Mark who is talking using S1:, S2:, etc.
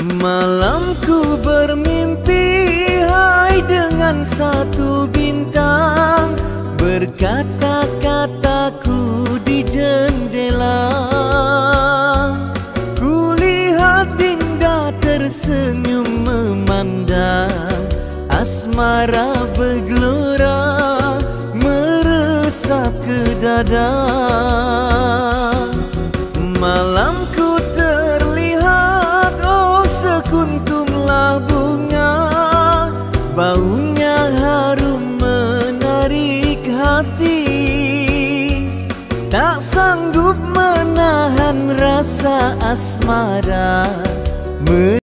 S1: Malamku bermimpi hai dengan satu bintang, berkata-kataku di jendela. Kulihat Dinda tersenyum memandang, asmara bergelora meresap ke dada. Malamku terlihat oh sekuntumlah bunga, baunya harum menarik hati. Tak sanggup menahan rasa asmara.